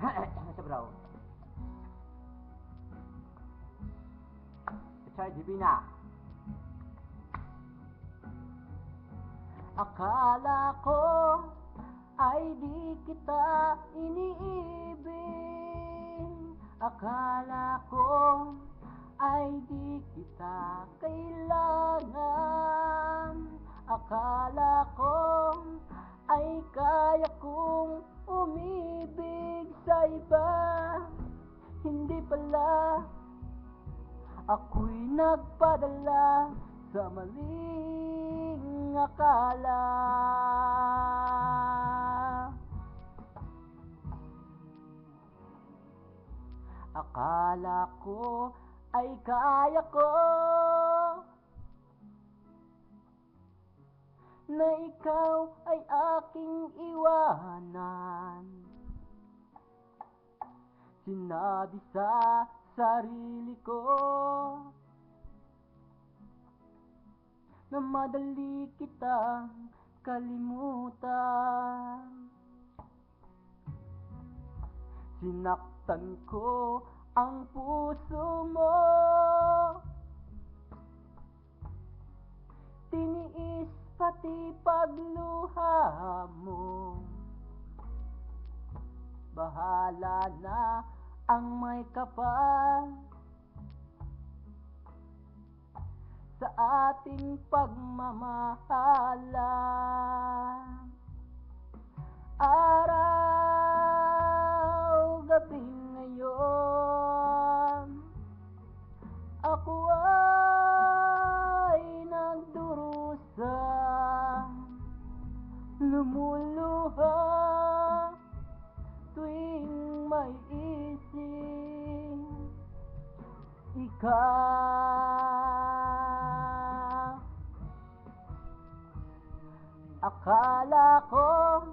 Sabraw. Chay Divina. Akala ko ay di kita iniibig. Akala ko ay di kita kailangan. Akala ko ay kaya kong umibig sa iba. Hindi pala, ako'y nagpadala sa maling akala. Akala ko ay kaya ko na ikaw ay aking iwanan. Sinabi sa sarili ko na madali kitang kalimutan. Sinaktan ko ang puso mo, tiniis pati pagluha mo. Bahala na ang may kapal sa ating pagmamahalan. Araw, gabi ngayon, ako ay nagdurusa, lumuluha tuwing may isip ikaw. Akala ko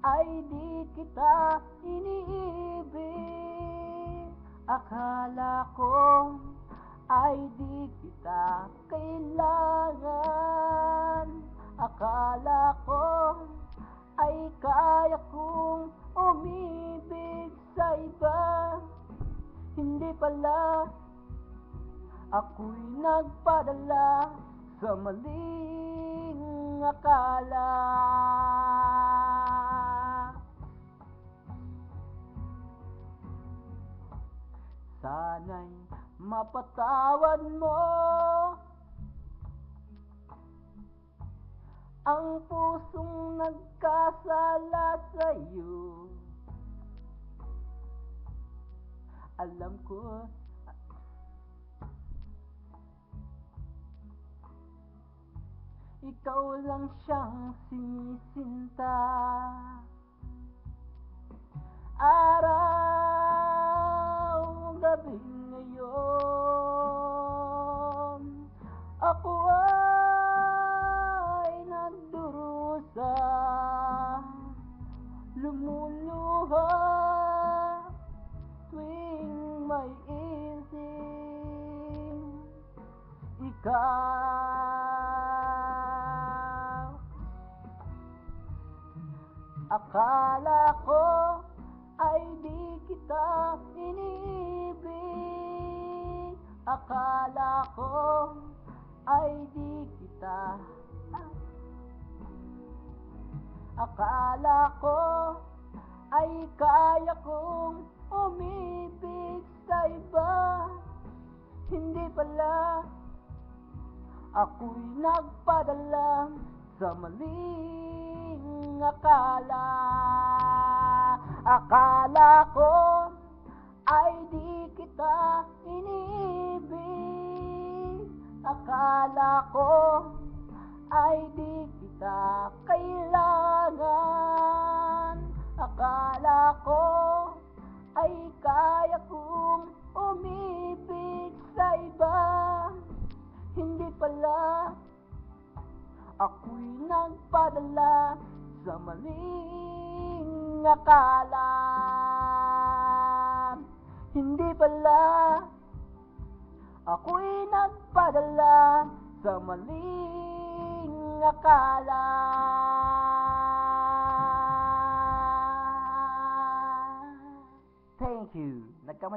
ay di kita iniibig. Akala ko ay di kita kailangan. Akala ko ay kaya kong umibig sa iba. Hindi pala, ako'y nagpadala sa maling akala. Sana'y mapatawad mo ang pusong nagkasala sa'yo. Alam ko ikaw lang siyang sinisinta. Araw, gabi ngayon, ako ay nagdurusa, lumuluha tuwing may isip ikaw. Akala ko ay di kita iniibig. Akala ko ay di kita. Akala ko ay kaya kong umibig sa iba. Hindi pala, ako'y nagpadala sa maling akala. Akala ko ay di kita iniibig. Akala ko ay di kita kailangan. Akala ko ay kaya kong umibig sa iba. Hindi pala, ako'y nagpadala sa maling akala. Hindi pala, ako'y nagpadala sa maling akala. 2. Nagkamali